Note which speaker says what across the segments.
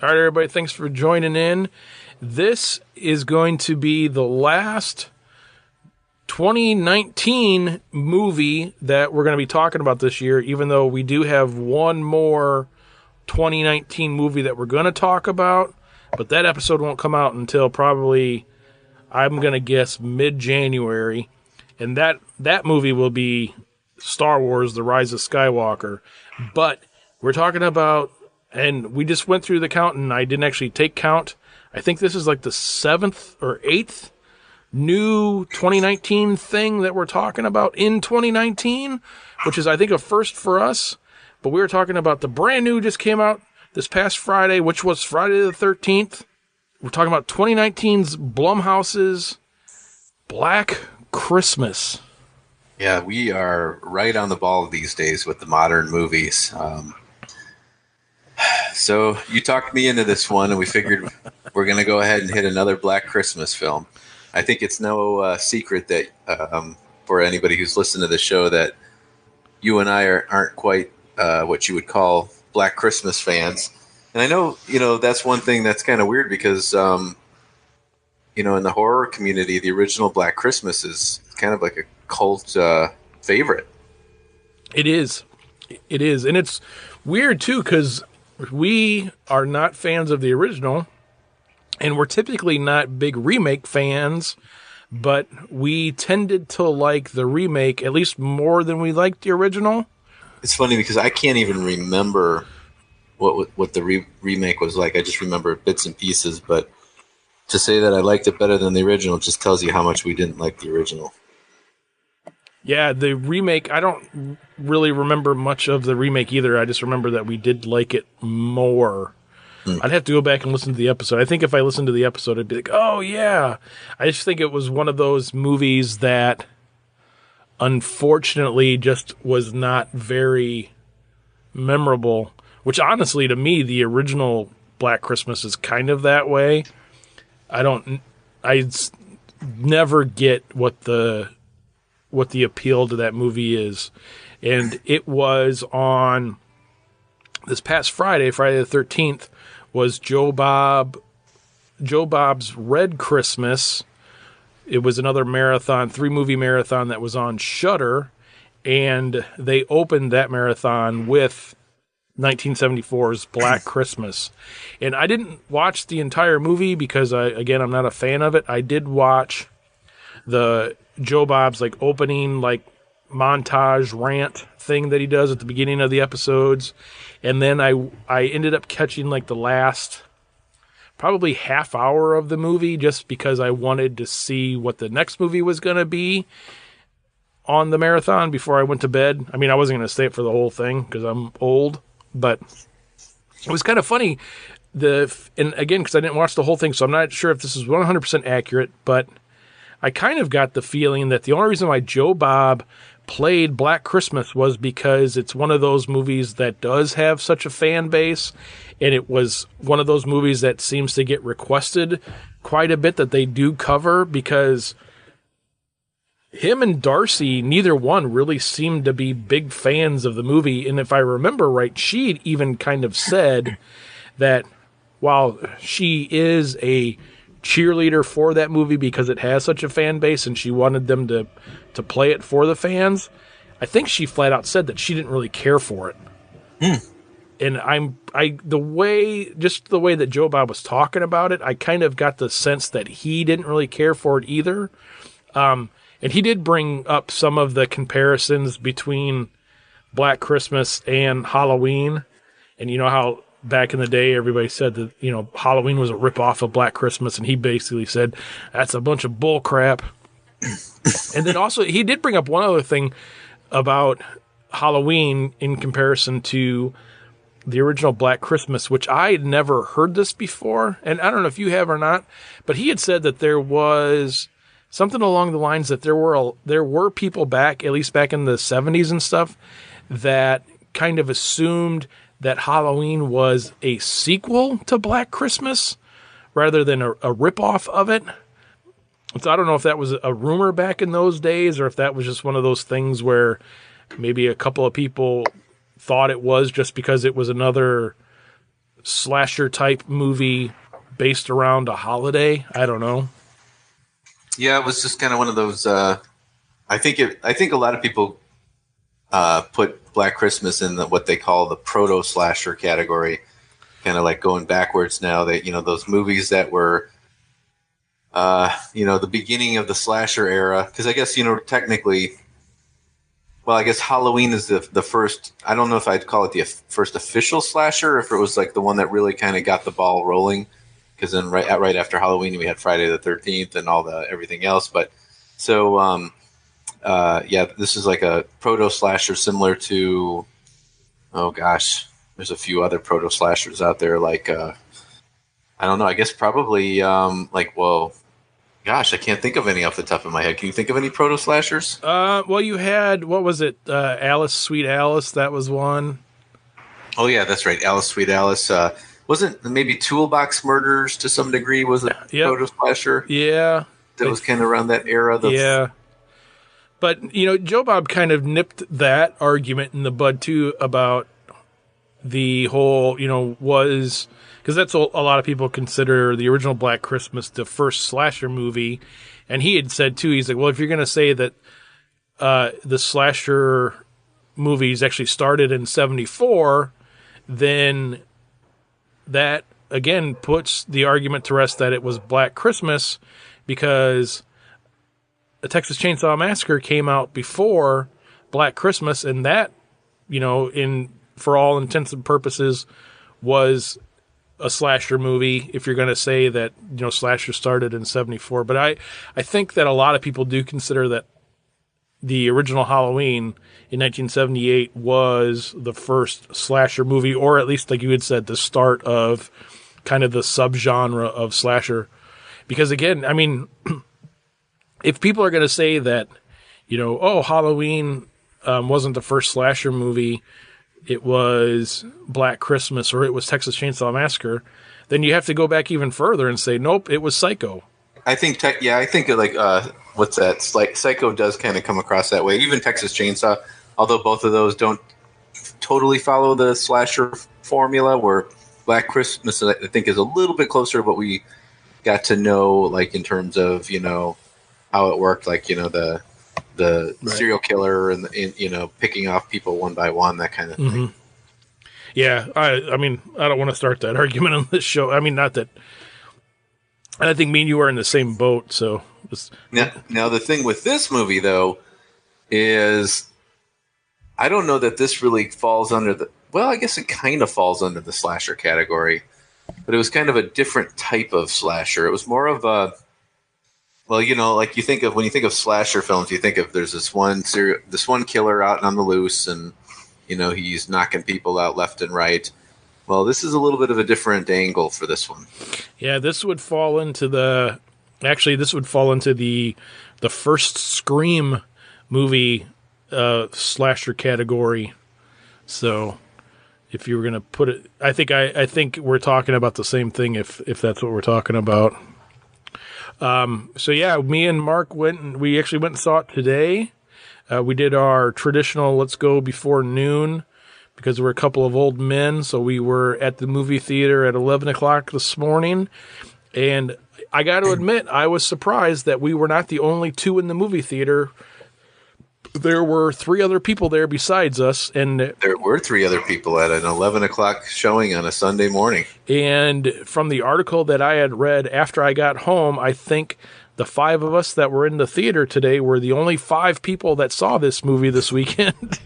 Speaker 1: All right, everybody, thanks for joining in. This is going to be the last 2019 movie that we're going to be talking about this year, even though we do have one more 2019 movie that we're going to talk about, but that episode won't come out until probably, I'm going to guess, mid-January, and that movie will be Star Wars: The Rise of Skywalker. But we're talking about, and we just went through the count, and I didn't actually take count. I think this is like the 7th or 8th new 2019 thing that we're talking about in 2019, which is, I think, a first for us. But we were talking about the brand new, just came out this past Friday, which was Friday the 13th. We're talking about 2019's Blumhouse's Black Christmas.
Speaker 2: Yeah, we are right on the ball these days with the modern movies. So you talked me into this one, and we figured we're going to go ahead and hit another Black Christmas film. I think it's no secret that for anybody who's listened to the show that you and I aren't quite what you would call Black Christmas fans. And I know, that's one thing that's kind of weird because, in the horror community, the original Black Christmas is kind of like a cult favorite.
Speaker 1: It is. It is. And it's weird, too, because we are not fans of the original, and we're typically not big remake fans, but we tended to like the remake at least more than we liked the original.
Speaker 2: It's funny because I can't even remember what the remake was like. I just remember bits and pieces, but to say that I liked it better than the original just tells you how much we didn't like the original.
Speaker 1: Yeah, the remake, I don't really remember much of the remake either. I just remember that we did like it more. I'd have to go back and listen to the episode. I think if I listened to the episode, I'd be like, oh, yeah. I just think it was one of those movies that unfortunately just was not very memorable, which honestly, to me, the original Black Christmas is kind of that way. I never get what the appeal to that movie is. And it was on this past Friday, Friday the 13th, was Joe Bob's Red Christmas. It was another marathon, 3-movie marathon that was on Shudder, and they opened that marathon with 1974's Black Christmas. And I didn't watch the entire movie because, I'm not a fan of it. I did watch the Joe Bob's opening montage rant thing that he does at the beginning of the episodes, and then I ended up catching the last probably half hour of the movie just because I wanted to see what the next movie was going to be on the marathon before I went to bed. I mean, I wasn't going to stay up for the whole thing because I'm old, but it was kind of funny. And again, because I didn't watch the whole thing, so I'm not sure if this is 100% accurate, but I kind of got the feeling that the only reason why Joe Bob played Black Christmas was because it's one of those movies that does have such a fan base, and it was one of those movies that seems to get requested quite a bit that they do cover, because him and Darcy, neither one really seemed to be big fans of the movie. And if I remember right, she even kind of said that while she is a cheerleader for that movie because it has such a fan base and she wanted them to play it for the fans, I think she flat out said that she didn't really care for it. And the way that Joe Bob was talking about it, I kind of got the sense that he didn't really care for it either. And he did bring up some of the comparisons between Black Christmas and Halloween. And you know how back in the day, everybody said that, Halloween was a ripoff of Black Christmas, and he basically said, that's a bunch of bull crap. And then also, he did bring up one other thing about Halloween in comparison to the original Black Christmas, which I had never heard this before, and I don't know if you have or not, but he had said that there was something along the lines that there were people back, at least back in the 70s and stuff, that kind of assumed that Halloween was a sequel to Black Christmas rather than a ripoff of it. So I don't know if that was a rumor back in those days or if that was just one of those things where maybe a couple of people thought it was just because it was another slasher type movie based around a holiday. I don't know.
Speaker 2: Yeah, it was just kind of one of those. I think a lot of people put Black Christmas in what they call the proto slasher category, kind of like going backwards now. That those movies that were the beginning of the slasher era, because I guess technically. Well, I guess Halloween is the first. I don't know if I'd call it the first official slasher, or if it was like the one that really kind of got the ball rolling. Because then right after Halloween, we had Friday the 13th and all the everything else. But so this is like a proto slasher similar to. Oh gosh, there's a few other proto slashers out there. Like I don't know. I guess probably Gosh, I can't think of any off the top of my head. Can you think of any proto slashers?
Speaker 1: Well, you had, what was it? Alice, Sweet Alice. That was one.
Speaker 2: Oh yeah, that's right. Alice, Sweet Alice. Wasn't maybe Toolbox Murders to some degree was a proto slasher?
Speaker 1: Yeah,
Speaker 2: that was kind of around that era.
Speaker 1: Yeah, but Joe Bob kind of nipped that argument in the bud too about the whole was. Because that's a lot of people consider the original Black Christmas the first slasher movie. And he had said, too, he's like, well, if you're going to say that the slasher movies actually started in 1974, then that, again, puts the argument to rest that it was Black Christmas because the Texas Chainsaw Massacre came out before Black Christmas, and that, for all intents and purposes, was a slasher movie if you're going to say that slasher started in 1974. But I think that a lot of people do consider that the original Halloween in 1978 was the first slasher movie, or at least, like you had said, the start of kind of the subgenre of slasher. Because again, I mean, if people are going to say that Halloween wasn't the first slasher movie, it was Black Christmas or it was Texas Chainsaw Massacre, then you have to go back even further and say, nope, it was Psycho.
Speaker 2: I think, what's that? Like Psycho does kind of come across that way. Even Texas Chainsaw, although both of those don't totally follow the slasher formula, where Black Christmas, I think, is a little bit closer to what we got to know, like in terms of, how it worked, like, the right. Serial killer and picking off people one by one, that kind of thing. Mm-hmm.
Speaker 1: Yeah, I mean, I don't want to start that argument on this show. I mean, not that. I think me and you are in the same boat. So
Speaker 2: now the thing with this movie though is, I don't know that this really falls under the. Well, I guess it kind of falls under the slasher category, but it was kind of a different type of slasher. It was more of a. Well, like when you think of slasher films, you think of there's this one killer out on the loose, and he's knocking people out left and right. Well, this is a little bit of a different angle for this one.
Speaker 1: Yeah, this would fall into the first Scream movie slasher category. So, if you were going to put it, I think we're talking about the same thing. If that's what we're talking about. So yeah, me and Mark we actually went and saw it today. We did our traditional let's go before noon because we're a couple of old men. So we were at the movie theater at 11 o'clock this morning. And I got to admit, I was surprised that we were not the only two in the movie theater. There were three other people there besides us. And
Speaker 2: there were three other people at an 11 o'clock showing on a Sunday morning.
Speaker 1: And from the article that I had read after I got home, I think the five of us that were in the theater today were the only five people that saw this movie this weekend.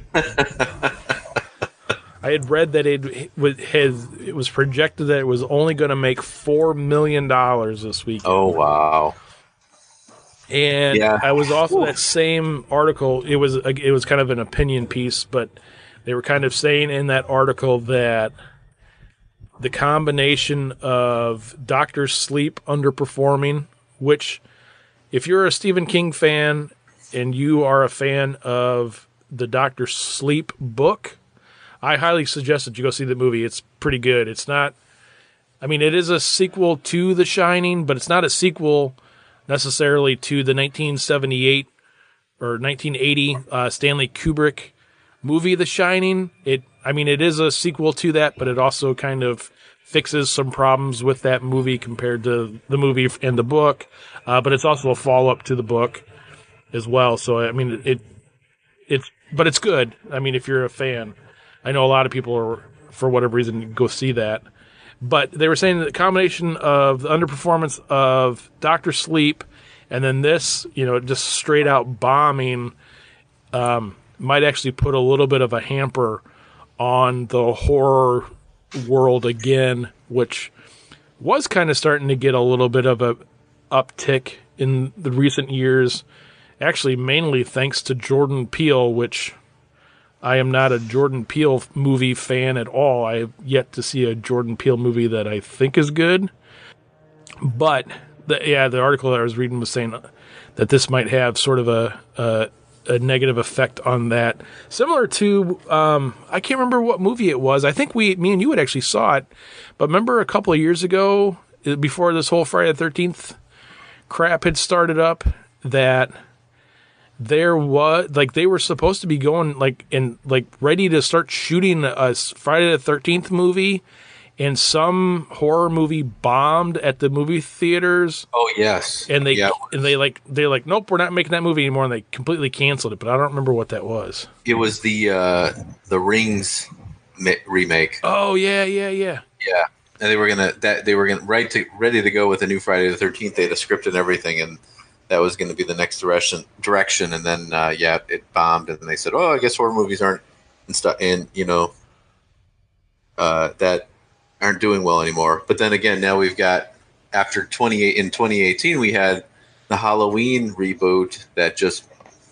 Speaker 1: I had read that it was projected that it was only going to make $4 million this weekend.
Speaker 2: Oh, wow.
Speaker 1: And yeah. I was also that same article. It was kind of an opinion piece, but they were kind of saying in that article that the combination of Dr. Sleep underperforming, which if you're a Stephen King fan and you are a fan of the Dr. Sleep book, I highly suggest that you go see the movie. It's pretty good. It's not, I mean, it is a sequel to The Shining, but it's not a sequel necessarily to the 1978 or 1980 Stanley Kubrick movie, The Shining. It is a sequel to that, but it also kind of fixes some problems with that movie compared to the movie and the book, but it's also a follow-up to the book as well. So I mean, but it's good. I mean, if you're a fan, I know a lot of people are, for whatever reason, go see that. But they were saying that the combination of the underperformance of Doctor Sleep and then this, just straight out bombing, might actually put a little bit of a hamper on the horror world again, which was kind of starting to get a little bit of a uptick in the recent years. Actually, mainly thanks to Jordan Peele, which I am not a Jordan Peele movie fan at all. I have yet to see a Jordan Peele movie that I think is good. But the article that I was reading was saying that this might have sort of a negative effect on that. Similar to, I can't remember what movie it was. I think me and you had actually saw it. But remember a couple of years ago, before this whole Friday the 13th crap had started up, that there was, they were supposed to be going, ready to start shooting a Friday the 13th movie, and some horror movie bombed at the movie theaters.
Speaker 2: Oh yes,
Speaker 1: and they're like, nope, we're not making that movie anymore, and they completely canceled it. But I don't remember what that was.
Speaker 2: It was the Rings remake.
Speaker 1: Oh yeah.
Speaker 2: Yeah, and they were ready to go with a new Friday the 13th. They had a script and everything, and that was going to be the next direction. And then it bombed, and they said, oh, I guess horror movies aren't that aren't doing well anymore. But then again, now we've got, in 2018, we had the Halloween reboot that just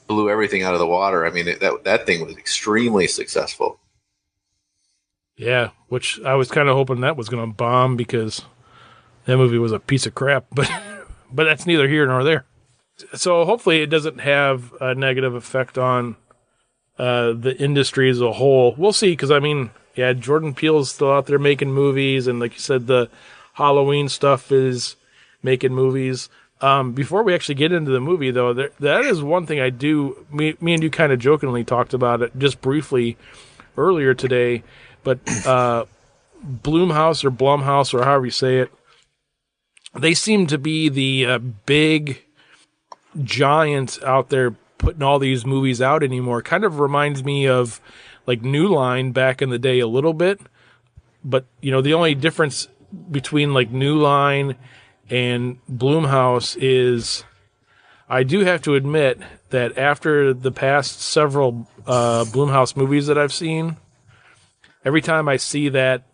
Speaker 2: blew everything out of the water. I mean, that thing was extremely successful.
Speaker 1: Yeah, which I was kind of hoping that was going to bomb, because that movie was a piece of crap. But that's neither here nor there. So hopefully it doesn't have a negative effect on the industry as a whole. We'll see, because I mean, yeah, Jordan Peele's still out there making movies, and like you said, the Halloween stuff is making movies. Before we actually get into the movie, though, that is one thing I do. Me and you kind of jokingly talked about it just briefly earlier today, but Blumhouse or Blumhouse, or however you say it, they seem to be the big giants out there putting all these movies out anymore. Kind of reminds me of like New Line back in the day a little bit, but the only difference between like New Line and Blumhouse is, I do have to admit that after the past several Blumhouse movies that I've seen, every time I see that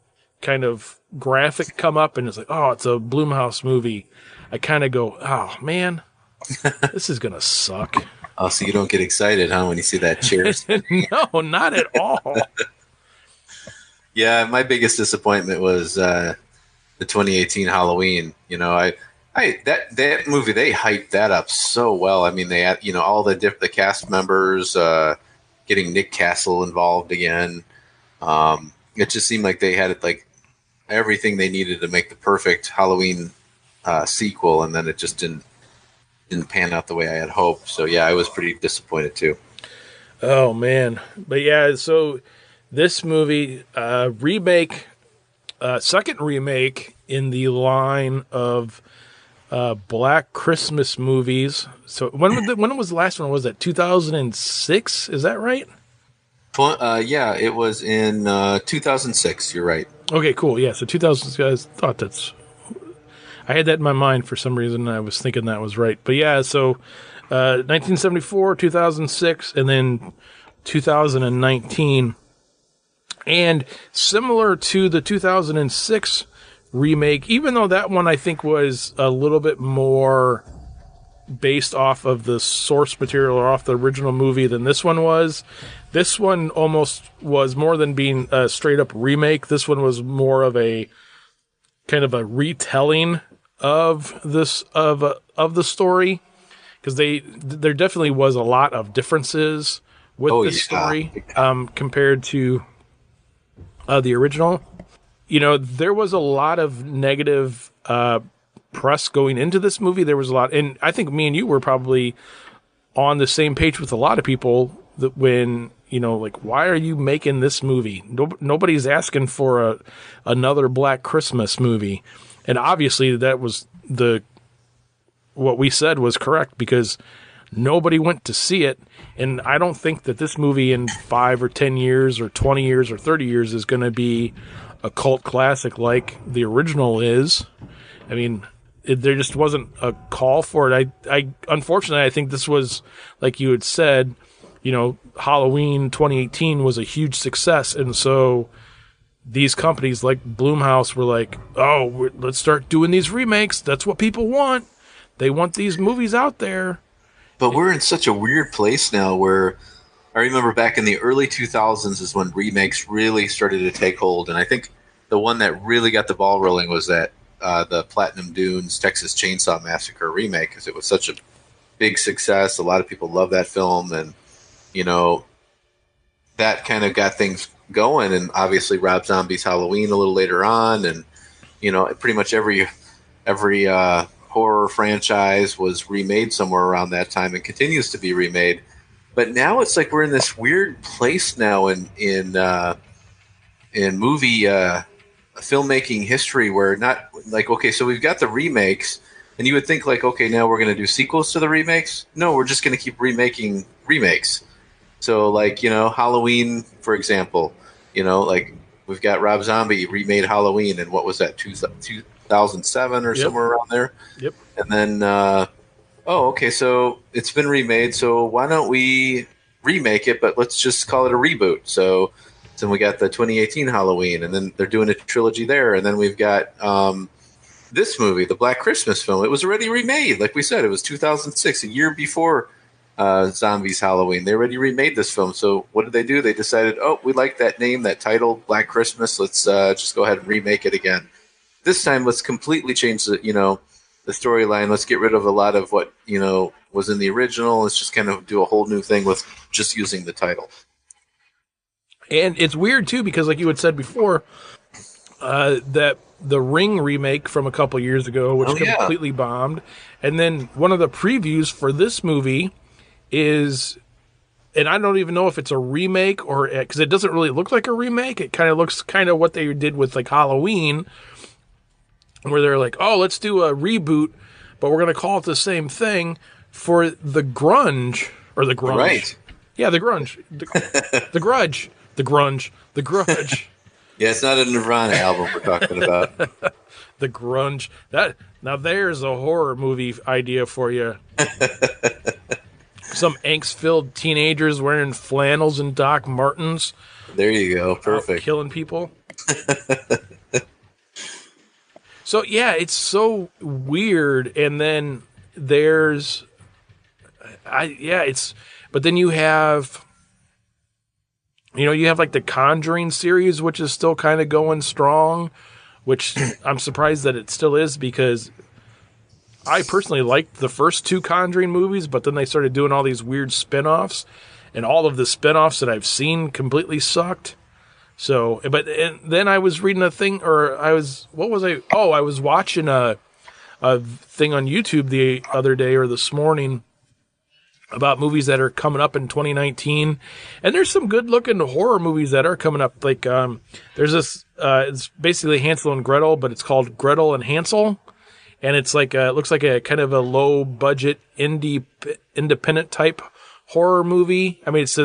Speaker 1: kind of graphic come up and it's like, oh, it's a Blumhouse movie, I kind of go, oh man, this is gonna suck.
Speaker 2: Oh, so you don't get excited, huh, when you see that chair?
Speaker 1: No, not at all.
Speaker 2: Yeah, my biggest disappointment was the 2018 Halloween. That movie, they hyped that up so well. I mean, they had all the cast members, getting Nick Castle involved again. It just seemed like they had everything they needed to make the perfect Halloween sequel, and then it just didn't pan out the way I had hoped. So yeah, I was pretty disappointed too.
Speaker 1: Oh man. But yeah, so this movie, remake, second remake in the line of Black Christmas movies. So when was the last one? Was that 2006? Is that right?
Speaker 2: Yeah, it was in 2006. You're right.
Speaker 1: Okay, cool. Yeah, so 2006. I had that in my mind for some reason, and I was thinking that was right. But yeah, so 1974, 2006, and then 2019. And similar to the 2006 remake, even though that one I think was a little bit more based off of the source material or off the original movie than this one was. This one almost was more than being a straight up remake. This one was more of a kind of a retelling of this of the story, because there definitely was a lot of differences with this story compared to the original. There was a lot of negative press going into this movie. There was a lot, and I think me and you were probably on the same page with a lot of people that when like, why are you making this movie? Nobody's asking for another Black Christmas movie. And obviously that was what we said was correct, because nobody went to see it. And I don't think that this movie in 5 or 10 years or 20 years or 30 years is going to be a cult classic like the original is. I mean, there just wasn't a call for it. Unfortunately, I think this was, like you had said, Halloween 2018 was a huge success. And so these companies like Blumhouse were like, oh, let's start doing these remakes. That's what people want. They want these movies out there.
Speaker 2: But we're in such a weird place now where I remember back in the early 2000s is when remakes really started to take hold. And I think the one that really got the ball rolling was that the Platinum Dunes Texas Chainsaw Massacre remake, because it was such a big success. A lot of people love that film. And, that kind of got things going. And obviously Rob Zombie's Halloween a little later on. And, pretty much every horror franchise was remade somewhere around that time and continues to be remade. But now it's like we're in this weird place now in movie filmmaking history where not like, okay, so we've got the remakes, and you would think like, okay, now we're going to do sequels to the remakes. No, we're just going to keep remaking remakes. So like, Halloween, for example, like we've got Rob Zombie remade Halloween, and what was that, 2007 or somewhere around there?
Speaker 1: Yep.
Speaker 2: And then, okay, so it's been remade, so why don't we remake it, but let's just call it a reboot. So then we got the 2018 Halloween, and then they're doing a trilogy there, and then we've got this movie, the Black Christmas film. It was already remade, like we said. It was 2006, a year before Zombies Halloween. They already remade this film. So what did they do? They decided, we like that name, that title, Black Christmas. Let's just go ahead and remake it again. This time, let's completely change the storyline. Let's get rid of a lot of what was in the original. Let's just kind of do a whole new thing with just using the title.
Speaker 1: And it's weird too, because like you had said before, that the Ring remake from a couple years ago, which completely bombed, and then one of the previews for this movie is, and I don't even know if it's a remake or, because it doesn't really look like a remake. It kind of looks kind of what they did with like Halloween, where they're like, oh, let's do a reboot, but we're going to call it the same thing for the Grunge, or the Grunge.
Speaker 2: Right.
Speaker 1: Yeah, the Grunge. The Grudge. The Grunge. The Grudge.
Speaker 2: Yeah, it's not a Nirvana album we're talking about.
Speaker 1: The Grunge. Now there's a horror movie idea for you. Some angst-filled teenagers wearing flannels and Doc Martens.
Speaker 2: There you go. Perfect.
Speaker 1: Killing people. So, yeah, it's so weird. And then there's... But then you have... you have like the Conjuring series, which is still kind of going strong, which I'm surprised that it still is, because I personally liked the first 2 Conjuring movies, but then they started doing all these weird spin-offs, and all of the spin-offs that I've seen completely sucked. So, and then I was reading a thing, I was watching a thing on YouTube the other day or this morning about movies that are coming up in 2019, and there's some good looking horror movies that are coming up. Like, there's this, it's basically Hansel and Gretel, but it's called Gretel and Hansel. And it's like, it looks like a kind of a low budget independent type horror movie. I mean, it's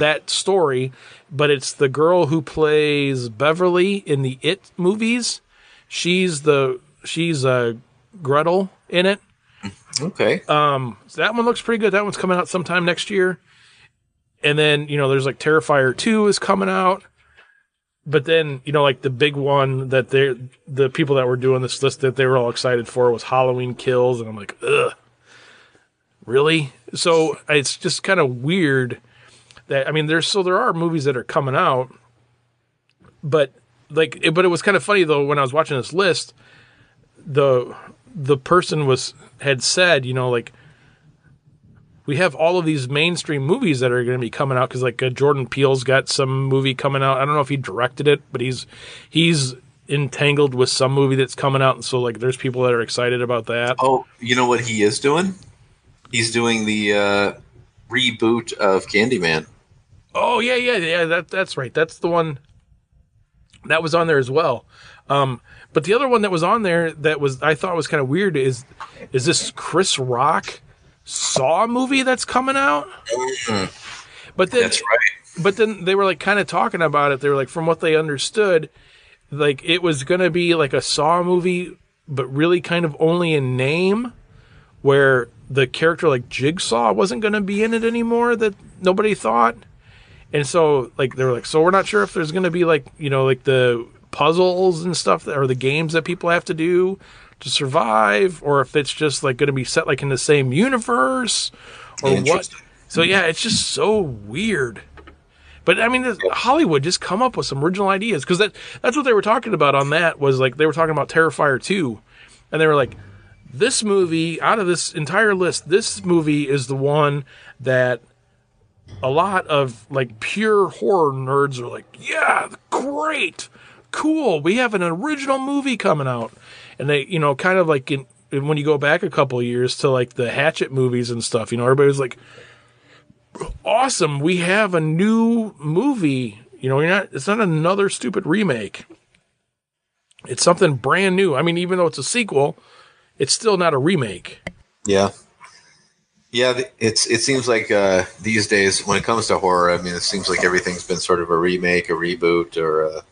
Speaker 1: that story, but it's the girl who plays Beverly in the It movies. She's Gretel in it.
Speaker 2: Okay.
Speaker 1: So that one looks pretty good. That one's coming out sometime next year. And then, there's like Terrifier 2 is coming out. But then, like the big one that the people that were doing this list that they were all excited for was Halloween Kills. And I'm like, ugh, really? So it's just kind of weird that, I mean, there are movies that are coming out, but it was kind of funny though, when I was watching this list, the person had said, like, we have all of these mainstream movies that are going to be coming out, because like Jordan Peele's got some movie coming out. I don't know if he directed it, but he's entangled with some movie that's coming out, and so like there's people that are excited about that.
Speaker 2: Oh, you know what he is doing? He's doing the reboot of Candyman.
Speaker 1: Oh yeah. That's right. That's the one that was on there as well. But the other one that was on there that was I thought was kind of weird is this Chris Rock Saw movie that's coming out? But then
Speaker 2: That's right.
Speaker 1: but then they were like kind of talking about it. They were like, from what they understood, like it was going to be like a Saw movie, but really kind of only in name, where the character like Jigsaw wasn't going to be in it anymore. That nobody thought. And so, like, they were like, so we're not sure if there's going to be, like, you know, like the puzzles and stuff or the games that people have to do to survive, or if it's just, like, going to be set, like, in the same universe or what. So, yeah, it's just so weird. But, I mean, Hollywood just come up with some original ideas, because that's what they were talking about on that, was, like, they were talking about Terrifier 2, and they were like, this movie, out of this entire list, this movie is the one that a lot of like pure horror nerds are like, yeah, great, cool, we have an original movie coming out. And they, you know, kind of like when you go back a couple of years to like the Hatchet movies and stuff, you know, everybody was like, awesome, we have a new movie. You know, it's not another stupid remake. It's something brand new. I mean, even though it's a sequel, it's still not a remake.
Speaker 2: Yeah. Yeah, it seems like these days, when it comes to horror, I mean, it seems like everything's been sort of a remake, a reboot, or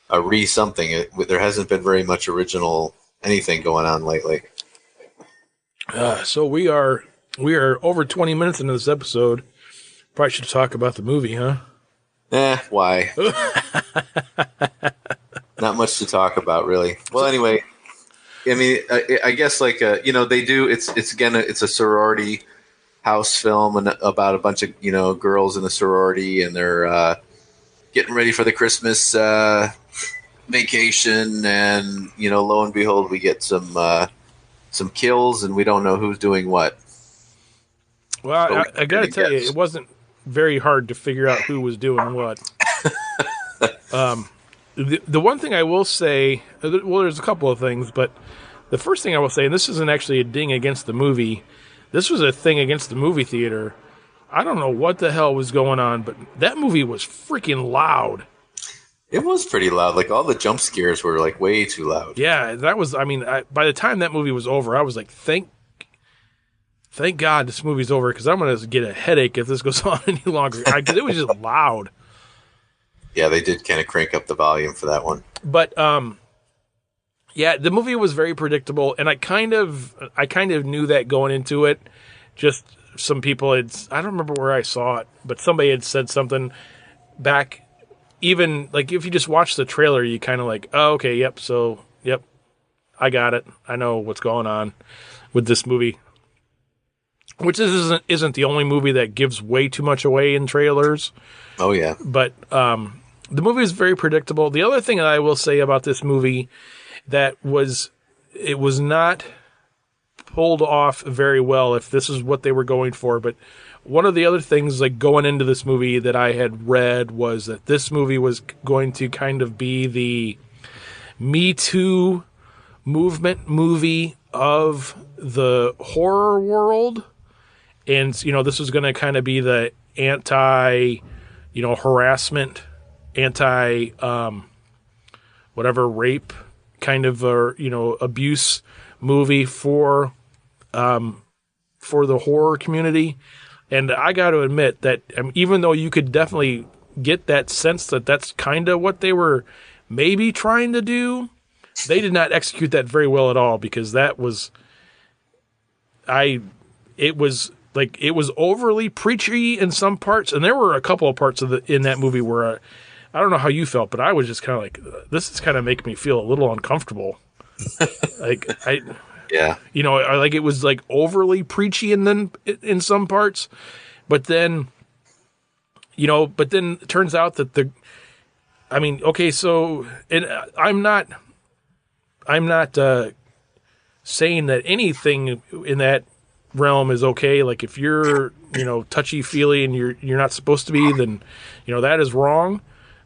Speaker 2: a re-something. There hasn't been very much original anything going on lately.
Speaker 1: So we are over 20 minutes into this episode. Probably should talk about the movie, huh?
Speaker 2: Why? Not much to talk about, really. Well, anyway, I mean, I guess like you know, they do. It's again, it's a sorority house film and about a bunch of, you know, girls in the sorority, and they're getting ready for the Christmas vacation, and you know, lo and behold, we get some kills, and we don't know who's doing what.
Speaker 1: Well, I got to tell you, it wasn't very hard to figure out who was doing what. The one thing I will say, well, there's a couple of things, but the first thing I will say, and this isn't actually a ding against the movie, this was a thing against the movie theater. I don't know what the hell was going on, but that movie was freaking loud.
Speaker 2: It was pretty loud. Like, all the jump scares were like way too loud.
Speaker 1: Yeah, that was, I mean, by the time that movie was over, I was like, thank God this movie's over, because I'm going to get a headache if this goes on any longer. Because it was just loud.
Speaker 2: Yeah, they did kind of crank up the volume for that one.
Speaker 1: But yeah, the movie was very predictable, and I kind of knew that going into it. Just some people I don't remember where I saw it, but somebody had said something back. Even like if you just watch the trailer, you kind of like, oh, okay, yep, I got it. I know what's going on with this movie. Which isn't the only movie that gives way too much away in trailers.
Speaker 2: Oh yeah,
Speaker 1: but the movie is very predictable. The other thing that I will say about this movie it was not pulled off very well, if this is what they were going for. But one of the other things, like going into this movie, that I had read was that this movie was going to kind of be the Me Too movement movie of the horror world. And, you know, this was going to kind of be the anti, you know, harassment, anti, whatever, rape kind of, you know, abuse movie for the horror community. And I got to admit that even though you could definitely get that sense that that's kind of what they were maybe trying to do, they did not execute that very well at all, because that was, it was overly preachy in some parts, and there were a couple of parts in that movie where I don't know how you felt, but I was just kind of like, this is kind of making me feel a little uncomfortable.
Speaker 2: Yeah,
Speaker 1: you know, like it was like overly preachy, and then in some parts, but then it turns out that okay, so, and I'm not saying that anything in that realm is okay. Like if you're, you know, touchy feely and you're not supposed to be, then, you know, that is wrong.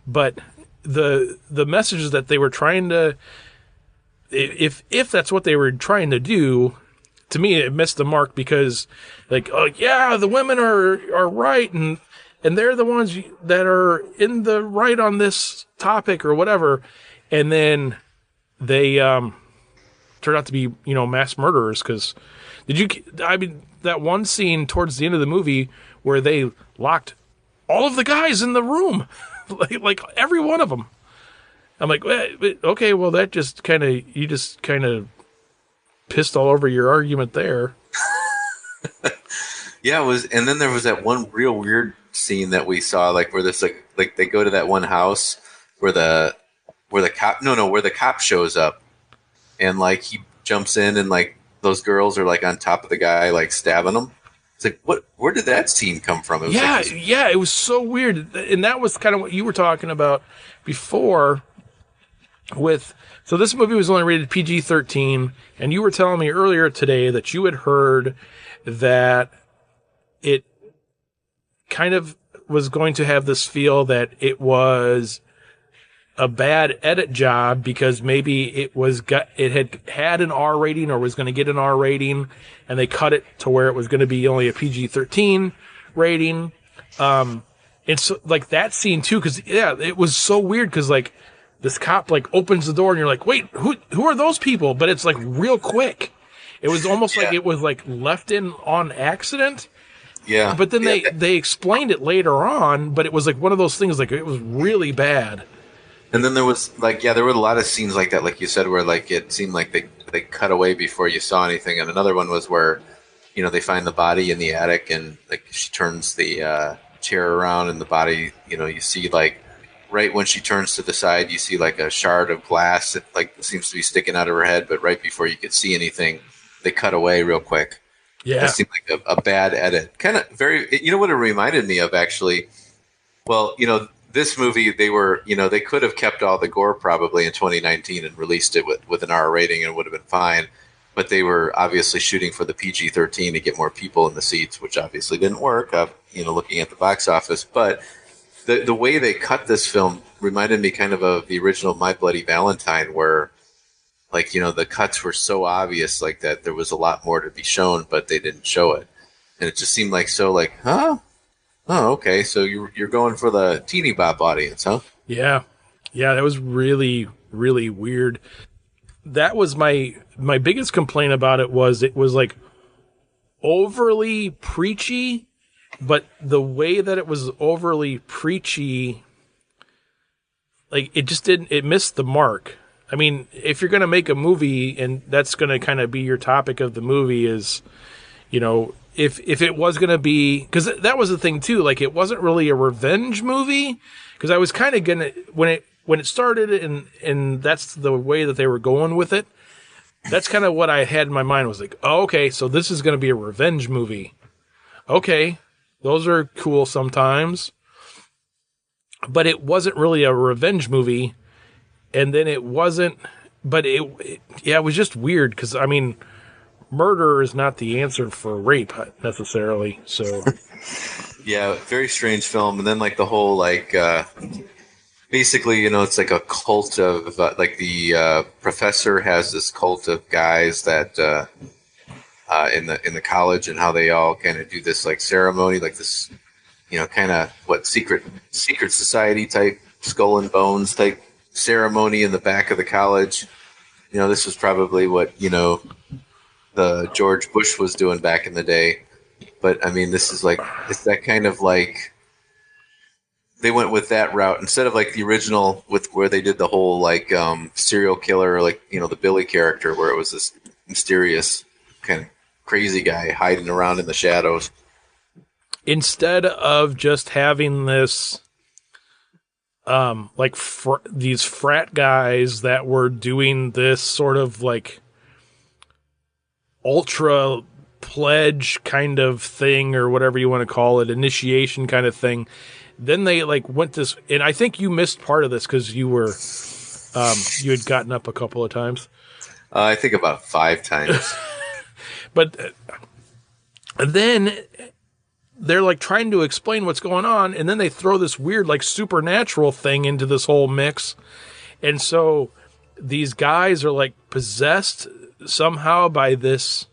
Speaker 1: But the messages that they were trying to, if that's what they were trying to do, to me it missed the mark, because like, oh yeah, the women are right, and and they're the ones that are in the right on this topic or whatever. And then they turn out to be, mass murderers. Because that one scene towards the end of the movie where they locked all of the guys in the room, like every one of them. I'm like, okay, well, that just you just kind of pissed all over your argument there.
Speaker 2: Yeah, it was, and then there was that one real weird scene that we saw, like where this like they go to that one house where the cop shows up, and like he jumps in, and like those girls are like on top of the guy, like stabbing him. It's like, where did that scene come from? It was
Speaker 1: it was so weird, and that was kind of what you were talking about before. So this movie was only rated PG-13, and you were telling me earlier today that you had heard that it kind of was going to have this feel that it was a bad edit job because maybe it had an R rating or was going to get an R rating, and they cut it to where it was going to be only a PG-13 rating. And so like that scene too, because it was so weird because like this cop like opens the door and you're like, wait, who are those people? But it's like real quick. It was almost like it was like left in on accident.
Speaker 2: Yeah.
Speaker 1: But then they explained it later on, but it was like one of those things, like it was really bad.
Speaker 2: And then there was like, there were a lot of scenes like that, like you said, where like it seemed like they cut away before you saw anything. And another one was where, they find the body in the attic, and like she turns the chair around, and the body, you see like right when she turns to the side, you see like a shard of glass that like seems to be sticking out of her head. But right before you could see anything, they cut away real quick.
Speaker 1: Yeah.
Speaker 2: It seemed like a bad edit. Kind of very, what it reminded me of actually? Well, this movie, they could have kept all the gore probably in 2019 and released it with an R rating, and it would have been fine. But they were obviously shooting for the PG-13 to get more people in the seats, which obviously didn't work, looking at the box office. But the way they cut this film reminded me kind of the original My Bloody Valentine, where like, the cuts were so obvious like that there was a lot more to be shown, but they didn't show it. And it just seemed like huh? Oh, okay. So you're going for the teeny bop audience, huh?
Speaker 1: Yeah. Yeah, that was really, really weird. That was my biggest complaint about it was like overly preachy, but the way that it was overly preachy, like it missed the mark. I mean, if you're going to make a movie and that's going to kind of be your topic of the movie is, if it was going to be, because that was the thing too, like it wasn't really a revenge movie, because I was kind of going to, when it started and that's the way that they were going with it, that's kind of what I had in my mind was like, oh, okay, so this is going to be a revenge movie. Okay, those are cool sometimes. But it wasn't really a revenge movie. And then it wasn't, but it was just weird because, I mean, murder is not the answer for rape necessarily. So,
Speaker 2: yeah, very strange film. And then like the whole like, basically, it's like a cult of like the professor has this cult of guys that in the college, and how they all kind of do this like ceremony, like this, kind of what secret society type skull and bones type ceremony in the back of the college. This was probably what the George Bush was doing back in the day. But I mean, this is like, it's that kind of like, they went with that route instead of like the original with where they did the whole like serial killer, like the Billy character, where it was this mysterious kind of crazy guy hiding around in the shadows. Instead
Speaker 1: of just having this like these frat guys that were doing this sort of like ultra pledge kind of thing, or whatever you want to call it, initiation kind of thing. Then they like went this, and I think you missed part of this because you were, you had gotten up a couple of times.
Speaker 2: I think about 5 times.
Speaker 1: But then they're like trying to explain what's going on, and then they throw this weird like supernatural thing into this whole mix. And so these guys are like possessed somehow by this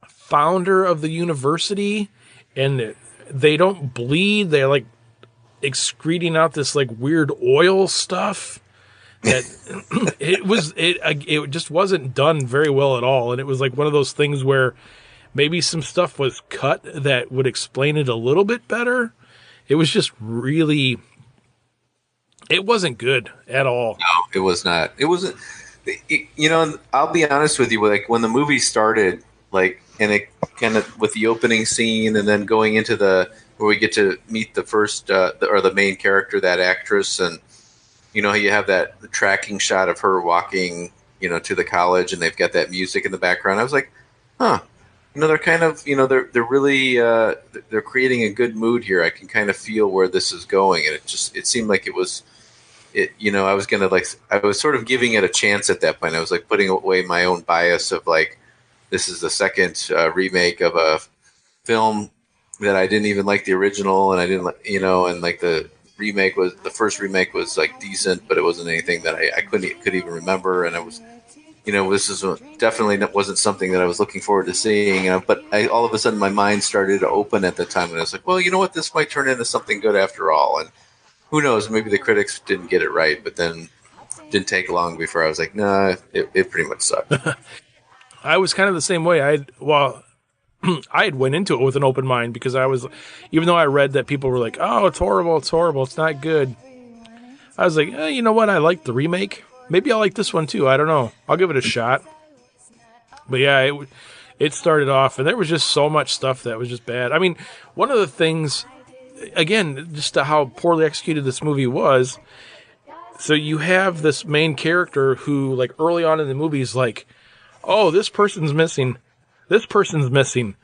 Speaker 1: founder of the university, and they don't bleed. They're like excreting out this like weird oil stuff. That it just wasn't done very well at all, and it was like one of those things where maybe some stuff was cut that would explain it a little bit better. It was just really, it wasn't good at all.
Speaker 2: No, it was not. It wasn't. I'll be honest with you. Like when the movie started, like, and it kind of with the opening scene, and then going into where we get to meet the first or the main character, that actress, and you have the tracking shot of her walking, to the college, and they've got that music in the background. I was like, huh. They're kind of, they're really, they're creating a good mood here. I can kind of feel where this is going, and it seemed like it was. I was sort of giving it a chance at that point. I was like putting away my own bias of like, this is the second remake of a film that I didn't even like the original, and I didn't, and like the first remake was like decent, but it wasn't anything that I could even remember, and I was, this is definitely wasn't something that I was looking forward to seeing. But all of a sudden my mind started to open at the time, and I was like, well, you know what, this might turn into something good after all, and. Who knows? Maybe the critics didn't get it right, but then didn't take long before I was like, nah, it pretty much sucked.
Speaker 1: I was kind of the same way. I had went into it with an open mind because I was, even though I read that people were like, oh, it's horrible, it's not good. I was like, you know what? I like the remake. Maybe I'll like this one too. I don't know. I'll give it a shot. But yeah, it started off, and there was just so much stuff that was just bad. I mean, one of the things. Again, just how poorly executed this movie was. So you have this main character who, like, early on in the movie is like, oh, this person's missing. This person's missing.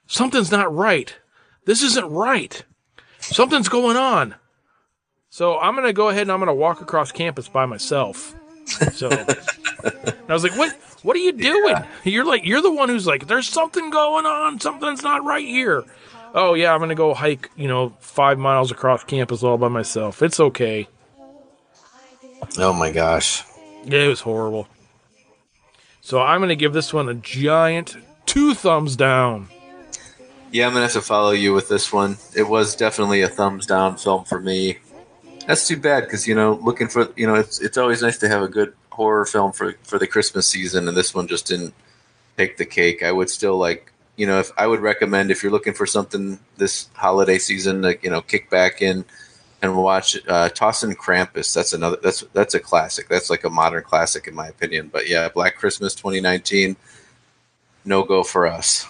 Speaker 1: Something's not right. This isn't right. Something's going on. So I'm going to go ahead and I'm going to walk across campus by myself. So I was like, what are you doing? Yeah. You're the one who's like, there's something going on. Something's not right here. Oh, yeah, I'm going to go hike, 5 miles across campus all by myself. It's okay.
Speaker 2: Oh, my gosh.
Speaker 1: Yeah, it was horrible. So I'm going to give this one a giant 2 thumbs down.
Speaker 2: Yeah, I'm going to have to follow you with this one. It was definitely a thumbs down film for me. That's too bad because, looking for, it's always nice to have a good horror film for the Christmas season, and this one just didn't take the cake. I would still like... if I would recommend if you're looking for something this holiday season to, kick back in and watch Tossin' Krampus. That's a classic. That's like a modern classic in my opinion. But yeah, Black Christmas 2019, no go for us.